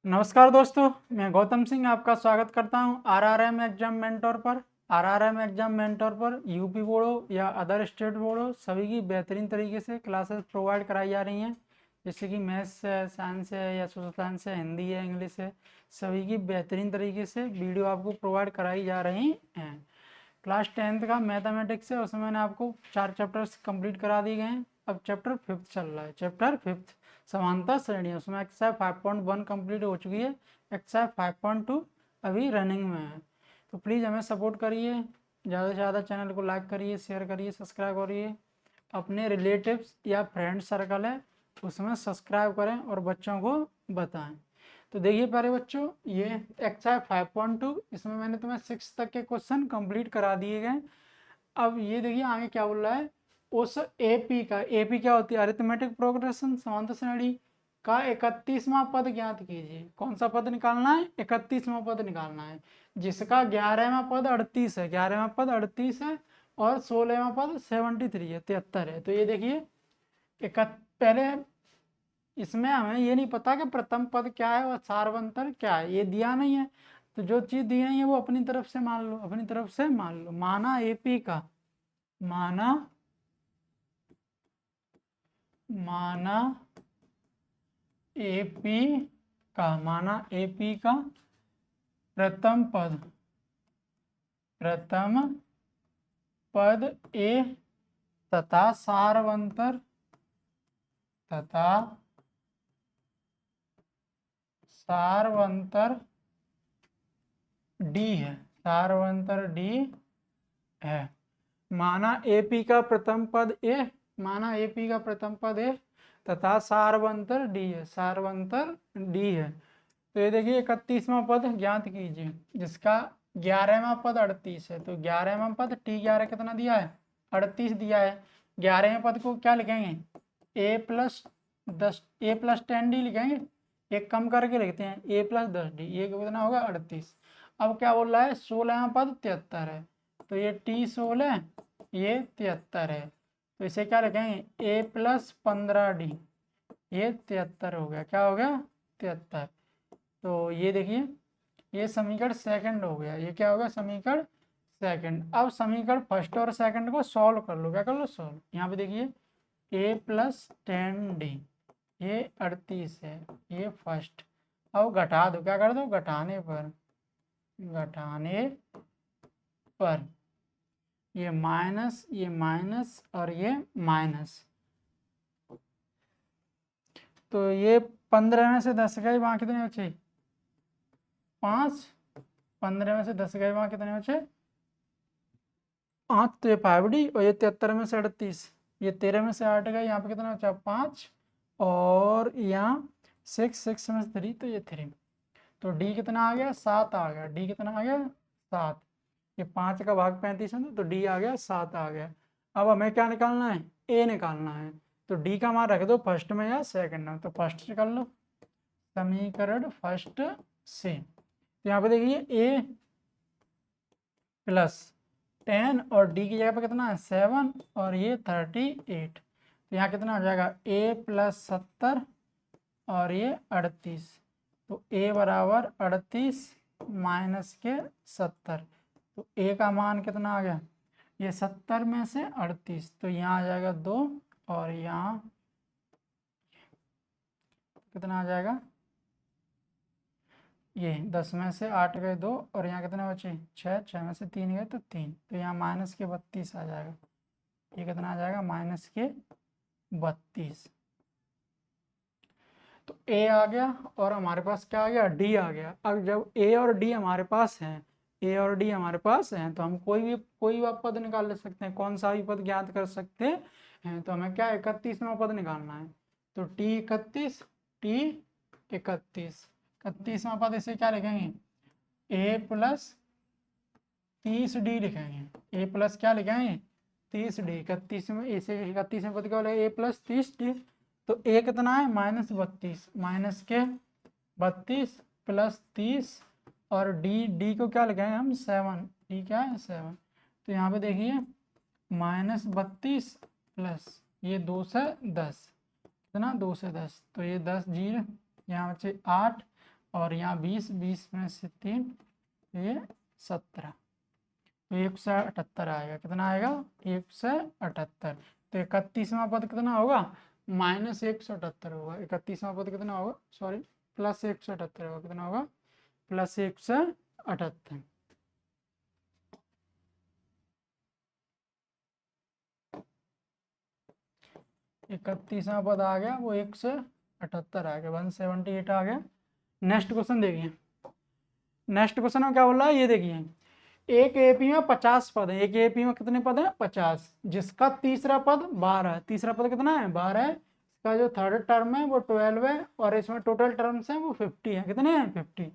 नमस्कार दोस्तों, मैं गौतम सिंह आपका स्वागत करता हूं आरआरएम एग्जाम मेंटोर पर। आरआरएम एग्जाम मेंटोर पर यूपी बोर्ड हो या अदर स्टेट बोर्ड हो, सभी की बेहतरीन तरीके से क्लासेस प्रोवाइड कराई जा रही हैं। जैसे कि मैथ्स है, साइंस है या सोशल साइंस है, हिंदी है, इंग्लिश है, सभी की बेहतरीन तरीके से वीडियो आपको प्रोवाइड कराई जा रही हैं। क्लास 10th का मैथमेटिक्स है, उसमें मैंने आपको 4 चैप्टर्स कंप्लीट करा दिए गए हैं। अब चैप्टर 5th चल रहा है। चैप्टर 5th समांतर श्रेणियाँ, उसमें एक्सरसाइज 5.1 कंप्लीट हो चुकी है, एक्सरसाइज 5.2 अभी रनिंग में है। तो प्लीज़ हमें सपोर्ट करिए, ज़्यादा से ज़्यादा चैनल को लाइक करिए, शेयर करिए, सब्सक्राइब करिए। अपने रिलेटिव्स या फ्रेंड सर्कल है उसमें सब्सक्राइब करें और बच्चों को बताएं। तो देखिए प्यारे बच्चों, ये एक्सरसाइज 5.2, इसमें मैंने तुम्हें 6 तक के क्वेश्चन कंप्लीट करा दिए गए। अब ये देखिए आगे क्या बोल रहा है, उस एपी का, एपी क्या होती है, अरिथमेटिक प्रोग्रेशन, समांतर श्रेणी का 31वां पद ज्ञात कीजिए। कौन सा पद निकालना है? 31वां पद निकालना है, जिसका 11वां पद 38 है, 11वां पद 38 है और 16वां पद 73 है, 73 है। तो ये देखिए पहले इसमें हमें ये नहीं पता कि प्रथम पद क्या है और सार्वंतर क्या है, ये दिया नहीं है। तो जो चीज दी नहीं है वो अपनी तरफ से मान लो, अपनी तरफ से मान लो। माना एपी का, माना माना एपी माना एपी का प्रथम पद ए तथा सार्वंतर डी है, सार्वंतर डी है। माना एपी का प्रथम पद ए, माना एपी का प्रथम पद ए तथा सार्वंतर डी है, सार्वंतर डी है। तो ये देखिए 31वां पद ज्ञात कीजिए, जिसका 11वां पद 38 है। तो 11वां पद T11 कितना दिया है? 38 दिया है। 11वें पद को क्या लिखेंगे? A+10D लिखेंगे, एक कम करके लिखते हैं A+10D, ये कितना होगा? 38। अब क्या बोल रहा है? 16वां पद 73 है, तो ये T16, ये 73 है, तो इसे क्या लिखेंगे? A+15D, ये 73 हो गया। क्या हो गया? 73। तो ये देखिए, ये समीकरण सेकंड हो गया। ये क्या हो गया? समीकरण सेकंड। अब समीकरण फर्स्ट और सेकंड को सॉल्व कर लो। क्या कर लो? सॉल्व। यहाँ पे देखिए A+10D, ये 38 है, ये फर्स्ट। अब घटा दो, क्या कर दो? घटाने पर, ये माइनस और ये माइनस। तो ये 15 में से 10 गए, वहाँ कितने बचे? 5। 15 में से 10 गए, वहाँ कितने बचे? 8। तो ये 5D, और ये 73 में से 38, ये 13 में से 8 गए, यहाँ पे कितना बचा? 5, और यहाँ 6 में से 3, तो ये 3। तो डी कितना आ गया? 7 आ गया। डी कितना आ गया? 7। ये 5 का भाग 35 है, तो डी आ गया 7 आ गया। अब हमें क्या निकालना है? ए निकालना है। तो डी का मान रख दो फर्स्ट में या सेकंड में, तो फर्स्ट से कर लो, समीकरण फर्स्ट से। तो यहाँ पे देखिए A+10 और डी की जगह पे कितना है? 7, और ये 38। तो यहाँ कितना हो जाएगा? A+70 और ये 38। तो A बराबर 38 माइनस के 70। तो A का मान कितना आ गया? ये 70 में से 38, तो यहाँ आ जाएगा 2, और यहाँ कितना आ जाएगा? ये 10 में से 8 गए 2, और यहाँ कितने बचे? 6, 6 में से 3 गए तो 3, तो यहाँ माइनस के 32 आ जाएगा। ये कितना आ जाएगा? माइनस के 32। तो ए आ गया, और हमारे पास क्या आ गया? डी आ गया। अब जब ए और डी हमारे पास हैं, ए और डी हमारे पास हैं, तो हम कोई भी पद निकाल ले सकते हैं, कौन सा भी पद ज्ञात कर सकते हैं। तो हमें क्या 31वां पद निकालना है। तो T31, T31, 31वां पद इसे क्या लिखेंगे? A+30D लिखेंगे। A+ क्या लिखेंगे? 30D। 31 में इसे 31वें पद क्या बोले? A+30D। तो ए कितना है? -32, माइनस के 32 प्लस 30, और डी को क्या लिखेंगे हम? 7। डी क्या है? 7। तो यहाँ पे देखिए -32 प्लस ये 2 से 10, कितना? 2 से 10, तो ये 10 जीरो, यहाँ बचे 8, और यहाँ 20, 20 में से 3, ये 17, तो 178 आएगा। कितना आएगा? 178। तो 31वां पद कितना होगा? -178 होगा। 31वां पद कितना होगा? सॉरी, +178 होगा। कितना होगा? +178। 31वां पद आ गया, वो 178 आ गया, 178 आ गया। नेक्स्ट क्वेश्चन देखिए। नेक्स्ट क्वेश्चन में क्या बोल रहा है, ये देखिए। एक एपी में 50 पद है। एक एपी में कितने पद है? 50, जिसका तीसरा पद 12 है। तीसरा पद कितना है? 12 है। इसका जो थर्ड टर्म है वो 12 है, और इसमें टोटल टर्म्स हैं वो 50 है। कितने हैं? 50।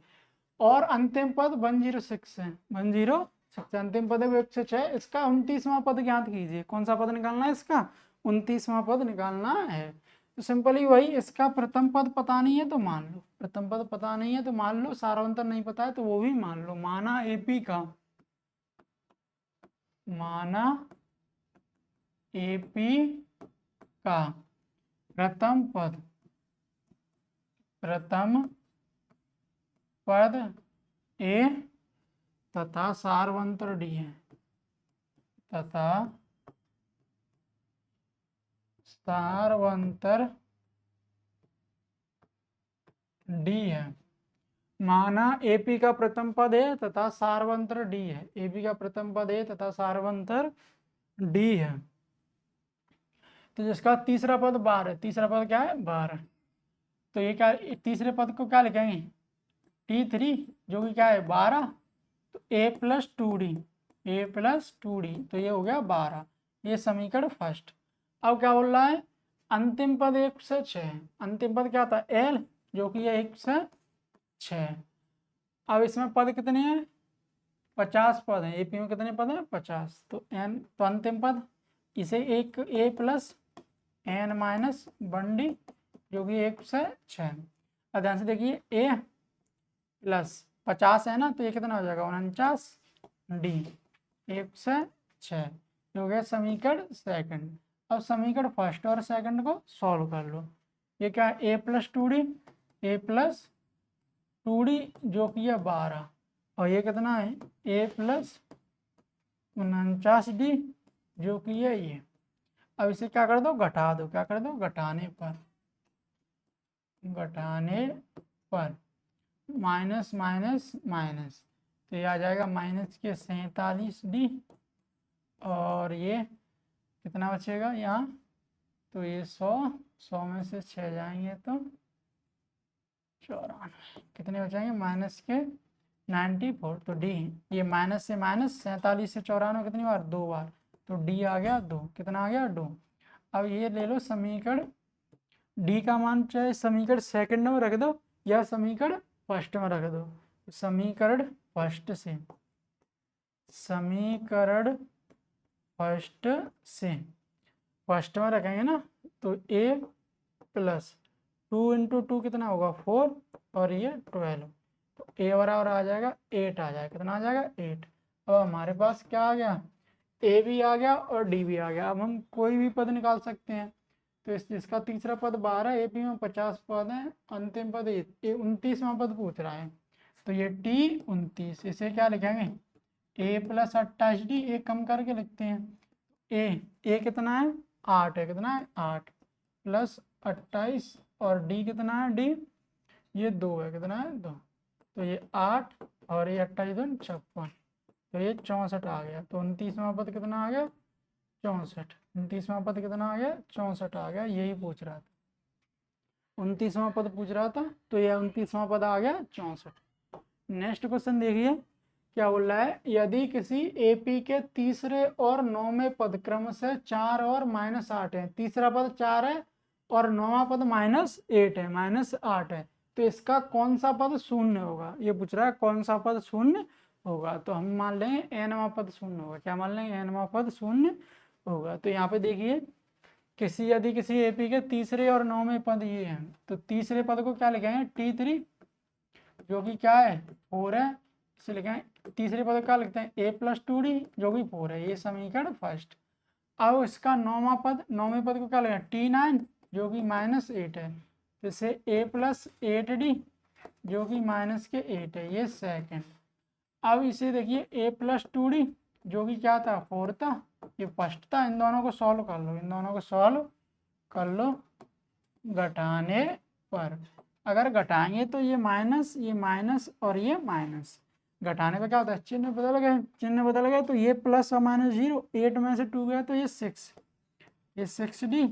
और अंतिम पद 106 है। 106 अंतिम पद है वो 106। इसका 29वां पद ज्ञात कीजिए। कौन सा पद निकालना है? इसका 29वां पद निकालना है। तो सिंपली वही, इसका प्रथम पद पता नहीं है तो मान लो, प्रथम पद पता नहीं है तो मान लो, सारांतर नहीं पता है तो वो भी मान लो। माना एपी का प्रथम पद ए तथा सारवंतर डी है, तथा सारवंतर डी है। माना एपी का प्रथम पद है तथा सारवंतर डी है। एपी का प्रथम पद है तथा सारवंतर डी है। तो जिसका तीसरा पद 12 है। तीसरा पद क्या है? 12। तो ये क्या, तीसरे पद को क्या लिखेंगे? T3, जो कि क्या है? 12। तो A+2D, A+2D, तो ये हो गया 12। ये समीकरण फर्स्ट। अब क्या बोल रहा है? अंतिम पद 1 से 6। अंतिम पद क्या था? L, जो कि ये 1 से 6। अब इसमें पद कितने हैं? 50 पद हैं। एपी में कितने पद हैं? 50। तो n, तो अंतिम पद इसे एक A+n-1D, जो कि 1 से 6। अब ध्यान से देखिए, A+50 है ना, तो ये कितना हो जाएगा? 49D, 1 से 6, जो गया समीकरण सेकंड। अब समीकरण फर्स्ट और सेकंड को सॉल्व कर लो। ये क्या है? A+2D, A+2D, जो कि है 12, और ये कितना है? A+49D, जो कि है ये। अब इसे क्या कर दो? घटा दो। क्या कर दो? घटाने पर माइनस माइनस माइनस, तो ये आ जाएगा -47D, और ये कितना बचेगा यहाँ? तो ये 100 में से 6 जाएंगे तो 94, कितने बचाएंगे? -94। तो डी, ये माइनस से माइनस 47 से 94 कितनी बार? 2 बार, तो डी आ गया 2। कितना आ गया? 2। अब ये ले लो समीकरण, डी का मान चाहे समीकरण सेकंड में रख दो या समीकरण फर्स्ट में रख दो। समीकरण फर्स्ट से, समीकरण फर्स्ट से फर्स्ट में रखेंगे ना, तो A+2 × 2 कितना होगा? 4, और ये 12, तो A बराबर आ जाएगा 8 आ जाएगा। कितना आ जाएगा? 8। अब हमारे पास क्या आ गया? A भी आ गया और D भी आ गया। अब हम कोई भी पद निकाल सकते हैं। तो इसका तीसरा पद 12, एपी में 50 पद है, अंतिम पद 29वां पद पूछ रहा है, तो ये T29, इसे क्या लिखेंगे? A+28D, एक कम करके लिखते हैं। ए कितना है? 8 है। कितना है? 8 +28, और D कितना है? D ये 2 है। कितना है? 2। तो ये 8 और ये 28 2 56, तो ये 64 आ गया। तो 29वां पद कितना आ गया? 64। 29वां पद कितना आ गया? 64 आ गया। यही पूछ रहा था, 29वां पद पूछ रहा था, तो यह 29वां पद आ गया 64। नेक्स्ट क्वेश्चन देखिए क्या बोल रहा है। यदि किसी एपी के तीसरे और 9वें पद क्रम से 4 और -8 है, तीसरा पद 4 है और 9वां पद -8 है, -8 है, तो इसका कौन सा पद शून्य होगा? ये पूछ रहा है कौन सा पद शून्य होगा। तो हम मान लेंगे n वां पद शून्य होगा। क्या मान लेंगे? n वां पद शून्य होगा। तो यहाँ पे देखिए, यदि किसी एपी के तीसरे और 9वें पद ये हैं, तो तीसरे पद को क्या लिखेंगे? T3, जो कि क्या है? 4 है, इसे लिखेंगे। तीसरे पद क्या लिखते हैं? A+2D, जो कि 4 है। ये समीकरण फर्स्ट। अब इसका 9वां पद, 9वें पद को क्या लिखेंगे? T9, जो कि -8 है, तो इसे A+8D, जो कि माइनस के 8 है, ये सेकंड। अब इसे देखिए a प्लस 2d जो कि क्या था 4 था, ये फर्स्ट था। इन दोनों को सॉल्व कर लो, इन दोनों को सॉल्व कर लो। घटाने पर अगर घटाएंगे तो ये माइनस और ये माइनस, घटाने पर क्या होता है चिन्ह बदल गए, चिन्ह बदल गए तो ये प्लस और माइनस 0, 8 में से 2 गया तो ये 6, ये 6d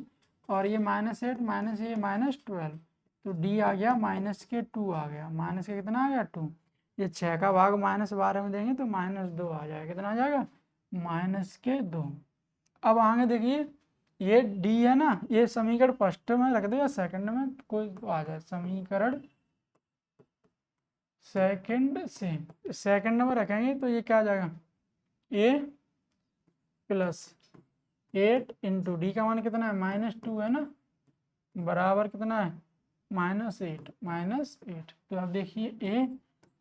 और ये -8 माइनस ये -12, तो d आ गया माइनस के 2 आ गया, माइनस के कितना आ गया 2। ये 6 का भाग -12 में देंगे तो -2 आ जाएगा, कितना आ जाएगा -2। अब आगे देखिए ये d है ना, ये समीकरण फर्स्ट में रख दो या सेकंड में कोई आ जाए, समीकरण सेकंड से सेकंड में रखेंगे तो ये क्या आ जाएगा a प्लस 8 इंटू डी का मान कितना है -2 है ना, बराबर कितना है -8 तो अब देखिए a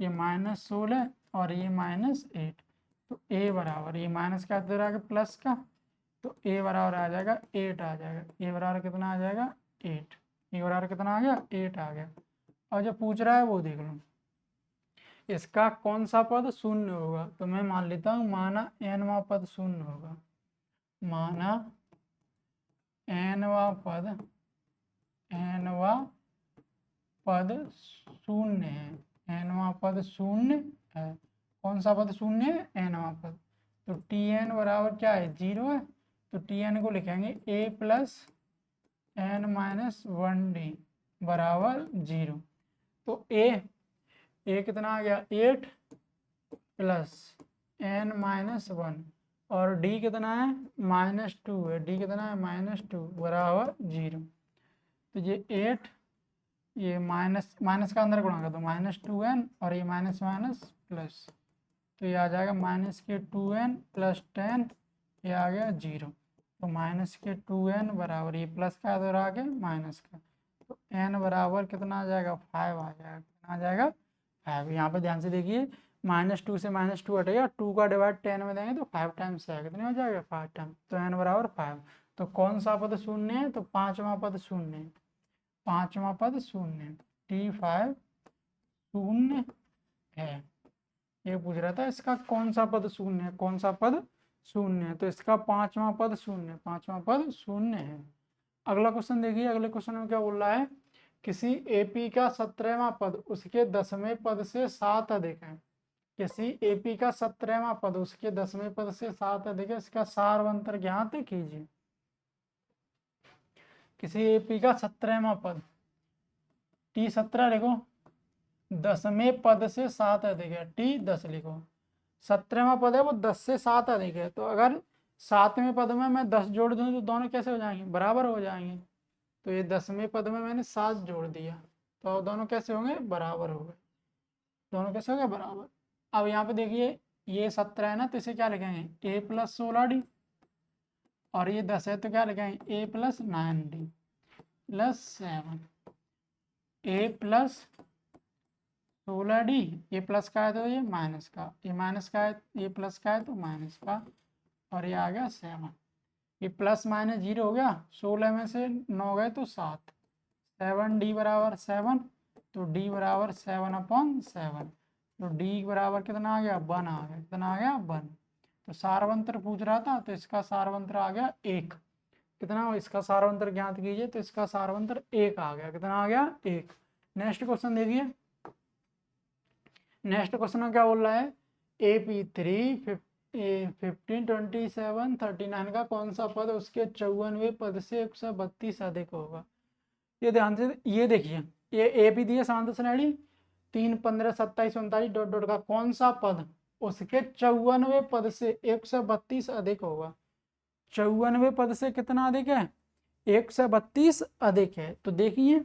ये -16 और ये -8, तो a बराबर ये माइनस का दे रहा है प्लस का, तो a बराबर आ जाएगा 8 आ जाएगा, a बराबर कितना आ जाएगा 8, a बराबर कितना आ गया 8 आ गया। और जो पूछ रहा है वो देख लो, इसका कौन सा पद शून्य होगा, तो मैं मान लेता हूँ माना nवां पद शून्य होगा, माना nवां पद शून्य है, nवां पद शून्य है। कौन सा पद शून्य है nवां पद, तो tn बराबर क्या है 0 है, तो tn को लिखेंगे a plus n minus 1d बराबर 0। तो a कितना आ गया 8 प्लस n माइनस 1 और d कितना है -2 है, d कितना है -2 बराबर 0। तो ये 8 ये माइनस का अंदर गुणा कर दो -2n और ये माइनस प्लस, तो ये आ जाएगा -2n प्लस 10, ये आ गया 0। तो -2n बराबर ये प्लस का इधर आ गया माइनस का, तो n बराबर कितना आ जाएगा 5 आ जाएगा, कितना आ जाएगा 5। यहाँ पे ध्यान से देखिए -2 से -2 हटेगा, 2 का डिवाइड 10 में देंगे तो 5 टाइम्स आएगा, कितने हो जाएगा 5 टाइम्स, तो n बराबर 5। तो कौन सा पद शून्य है, तो पांचवा पद शून्य है, पांचवा पद शून्य, T5 शून्य है। ये पूछ रहा था इसका कौन सा पद शून्य है, कौन सा पद शून्य है, तो इसका पांचवा पद शून्य, पांचवा पद शून्य है। अगला क्वेश्चन देखिए, अगले क्वेश्चन में क्या बोल रहा है, किसी एपी का 17वां पद उसके 10वें पद से 7 अधिक है, किसी एपी का 17वां पद उसके 10वें पद से 7 अधिक है, इसका सारवंतर ज्ञात कीजिए। किसी एपी का 17वां पद T17 लिखो, 10वें पद से 7 अधिक है, T10 लिखो। 17वां पद है वो 10 से 7 अधिक है, तो अगर 7वें पद में मैं 10 जोड़ दूं तो दोनों कैसे हो जाएंगे बराबर हो जाएंगे, तो ये 10वें पद में मैंने 7 जोड़ दिया तो दोनों कैसे होंगे बराबर हो गए, दोनों कैसे हो गए बराबर। अब यहाँ पे देखिए ये 17 है ना, तो इसे क्या लिखेंगे a प्लस 16d और ये 10 है तो क्या लिखेंगे a plus 9d plus 7, a plus 16d, ये प्लस का है तो ये माइनस का, ये माइनस का है ये प्लस का है तो माइनस का, और ये आ गया 7, ये प्लस माइनस 0 हो गया, 16 में से 9 गए तो 7, 7d बराबर 7, तो d बराबर 7/7, तो d बराबर कितना आ गया 1 आ गया, कितना आ गया 1। तो सारवंतर पूछ रहा था तो इसका सारवंतर आ गया 1, कितना इसका सारवंतर ज्ञात कीजिए, तो इसका सारवंतर 1 आ गया, कितना आ गया 1। नेक्स्ट क्वेश्चन देखिए, नेक्स्ट क्वेश्चन में क्या बोल रहा है, AP3 15 27 39 का कौन सा पद उसके 54वें पद से 132 अधिक होगा। ये ध्यान से ये देखिए, ये AP दिए शांत श्रेणी 3 15 27 39 डॉट डॉट का कौन सा पद उसके 54वें पद से 132 अधिक होगा। 54वें पद से कितना अधिक है 132 अधिक है, तो देखिए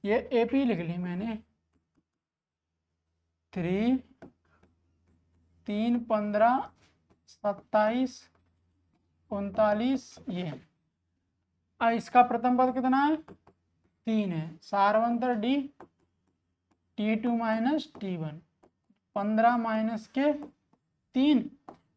ये AP लिख ली मैंने 3 15 27 39 ये, इसका प्रथम पद कितना है 3 है, सारवंतर D T2 minus T1, 15 minus के 3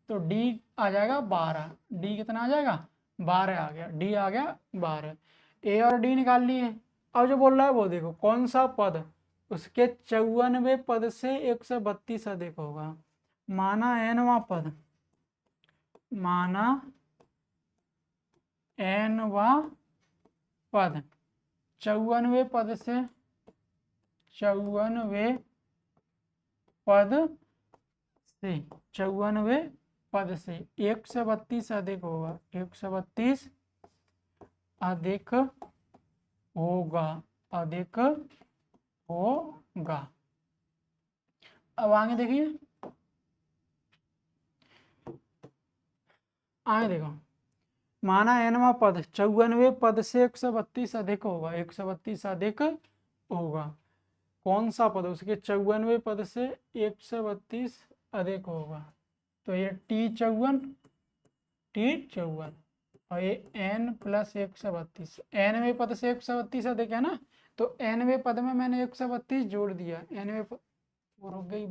तो D आ जाएगा 12, D कितना आ जाएगा 12 आ गया, D आ गया 12, A और D निकाल लिए। अब जो बोल रहा है वो देखो कौन सा पद उसके 54वें पद से 132 अधिक होगा। माना nवां पद, माना nवां पद 54वें पद से 54वें पद से 54वें पद से 132 अधिक होगा, 132 अधिक होगा, अधिक होगा। अब आगे देखिए, आगे देखो, माना nवां पद 54वें पद से 132 अधिक होगा, 132 अधिक होगा। कौन सा पद? उसके 54वें पद से 132 अधिक होगा। तो ये T54, T54 और ये n प्लस 132, nवें पद से 132 अधिक है ना, तो nवें पद में मैंने 132 जोड़ दिया। nवें पद रुक गई,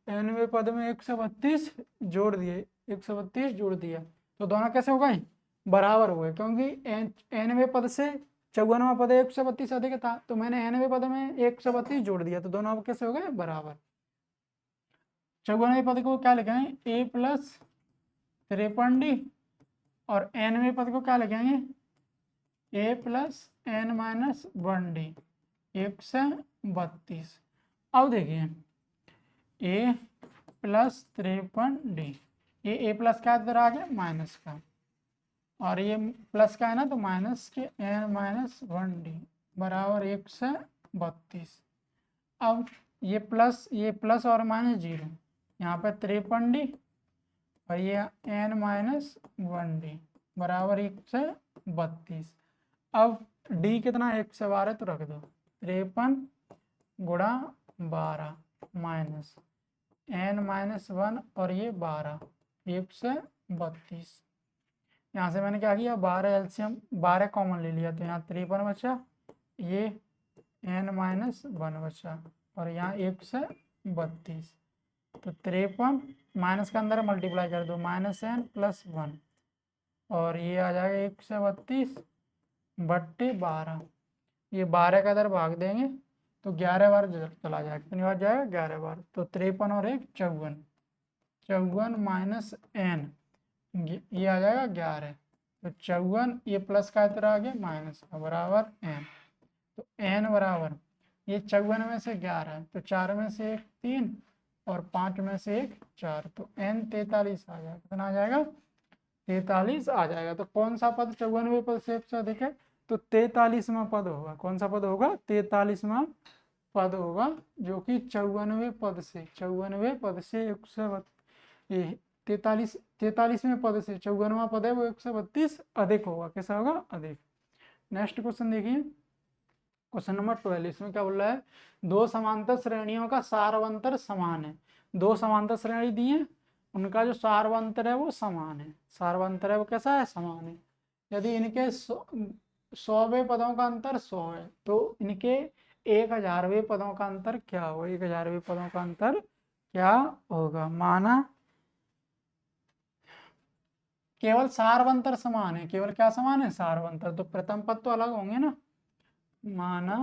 nवें पद में 132 जोड़ दिए, 132 जोड़ दिया, तो दोनों कैसे हो गए? बराबर हो गए, क्योंकि nवें पद से 54वां पद 132 अधिक था, तो मैंने nवें पद में 132 जोड़ दिया, तो दोनों अब कैसे हो गए? बराबर। 54वें पद को क्या लिखेंगे? a प्लस 53d, और nवें पद को क्या लिखेंगे? a plus n minus 1d, 132। अब देखिए a प्लस 53d, ये a प्लस का इधर आ गया माइनस का, और ये प्लस का है ना, तो माइनस के n माइनस 1d बराबर 132। अब ये प्लस और माइनस 0, यहाँ पर 53d और ये n माइनस 1d बराबर 132। अब d कितना? 112 तो रख दो, 53 गुणा 12 माइनस n माइनस 1 और ये 12, 132। यहाँ से मैंने क्या किया? 12 एलसीएम, 12 कॉमन ले लिया, तो यहाँ 53 बचा, ये n माइनस 1 बचा, और यहाँ 132। तो 53 माइनस का अंदर मल्टीप्लाई कर दो, माइनस n प्लस 1, और ये आ जाएगा 132 बट्टे 12। ये 12 का इधर भाग देंगे तो 11 बार चला जाएगा, कितनी बार जाएगा? 11 बार। तो 53 और 1 54, 54 माइनस n, ये आ जाएगा 11, तो 54, ये प्लस का इधर आ गया माइनस का, बराबर n। तो n बराबर, ये 54 में से 11, तो 4 में से 1 3 और 5 में से 1 4, तो n 43 आ जाएगा। कितना आ जाएगा? 43 आ जाएगा। तो कौन सा पद 54वें पद से अधिक है? तो 43वां पद होगा। कौन सा पद होगा? 43वां पद होगा, जो कि 54वें पद से 43वें पद से 54वां पद है वो 132 अधिक होगा। कैसा होगा? अधिक। नेक्स्ट क्वेश्चन देखिए, क्वेश्चन नंबर 12। इसमें क्या बोल रहा है? दो समांतर श्रेणियों का सारवंतर समान है। दो समांतर श्रेणी दी है, उनका जो सारवंतर है वो समान है। सारवंतर है वो कैसा है? समान है। यदि इनके 100वें पदों का अंतर 100 है, तो इनके 1000वें पदों का अंतर क्या होगा? 1000वें पदों का अंतर क्या होगा? माना केवल सारवंतर समान है। केवल क्या समान है? सारवंतर। तो प्रथम पद तो अलग होंगे ना। माना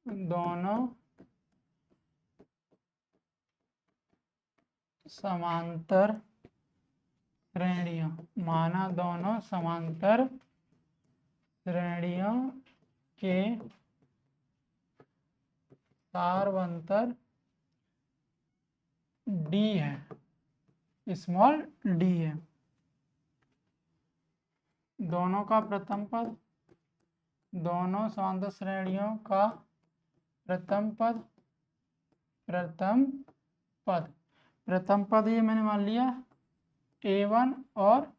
दोनों समांतर श्रेणियों, माना दोनों समांतर श्रेणियों के सारवंतर d है, स्मॉल d है। दोनों का प्रथम पद, दोनों समांतर श्रेणियों का प्रथम पद, प्रथम पद ये मैंने मान लिया a1 और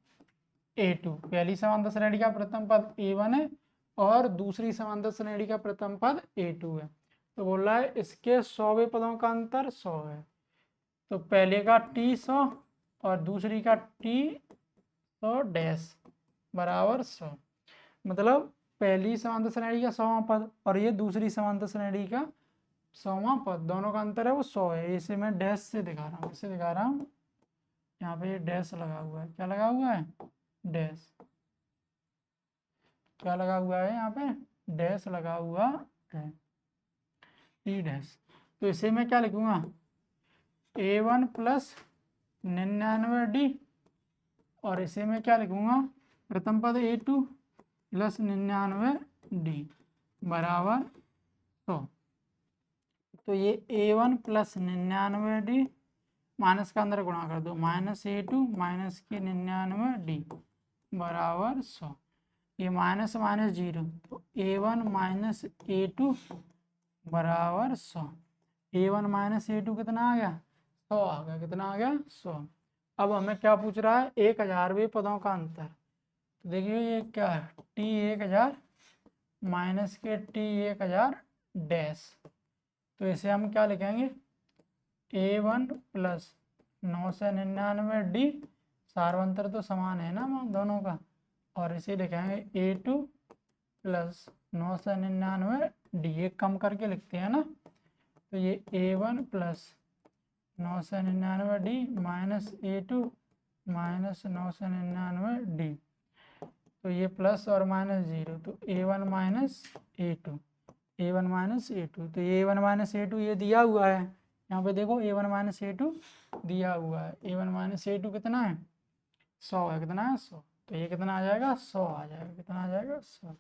a2। पहली समांतर श्रेणी का प्रथम पद a1 है और दूसरी समांतर श्रेणी का प्रथम पद a2 है। तो बोल रहा है इसके 100वें पदों का अंतर 100 है। तो पहले का t 100 और दूसरी का t 100 डैश बराबर 100। मतलब पहली समांतर श्रेणी का 100वां पद और ये दूसरी समांतर श्रेणी का 100वां पद, दोनों का अंतर है वो 100 है। इसे मैं डैश से दिखा रहा हूँ, इसे दिखा रहा हूँ। यहाँ पे ये डैश लगा हुआ है। क्या लगा हुआ है? डैश। क्या लगा हुआ है यहाँ पे? डैश लगा हुआ है, टी डैश। तो इसे मैं क्या लिखूंगा, A1 प्लस 99D, और इसे मैं क्या लिखूंगा, प्रथम पद A2 प्लस 99D बराबर 100। तो ये A1 प्लस 99D माइनस का अंदर गुणा कर दो, -A2 माइनस के 99D बराबर 100। ये माइनस माइनस 0, तो A1 माइनस A2 बराबर 100। A1 माइनस A2 कितना आ गया, 100 आ गया। कितना आ गया, 100। अब हमें क्या पूछ रहा है, 1000वें पदों का अंतर। तो देखिए ये क्या है, T1000 माइनस के T1000 डैश। तो इसे हम क्या लिखेंगे, A1 प्लस 999D, सार्वंतर तो समान है ना दोनों का, और इसे लिखेंगे A2 प्लस 999D, एक कम करके लिखते हैं ना। तो ये A1 plus 999D minus A2 minus 999D, तो ये प्लस और माइनस 0, तो A1 minus A2, A1 minus A2। तो A1 माइनस A2 ये दिया हुआ है, यहाँ पे देखो A1 माइनस A2 दिया हुआ है। A1 माइनस A2 कितना है, 100 है। कितना है, 100। तो ये कितना आ जाएगा, 100 आ जाएगा। कितना आ जाएगा, 100।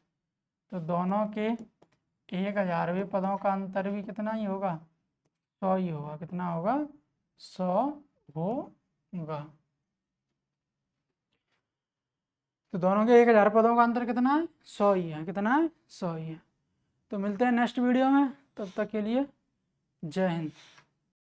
तो दोनों के 1000वें पदों का अंतर भी कितना ही होगा, 100 ही होगा। कितना होगा, 100 होगा। तो दोनों के 1000 पदों का अंतर कितना है, 100 ही है। कितना है, 100 ही है। तो मिलते हैं नेक्स्ट वीडियो में, तब तक के लिए जय हिंद।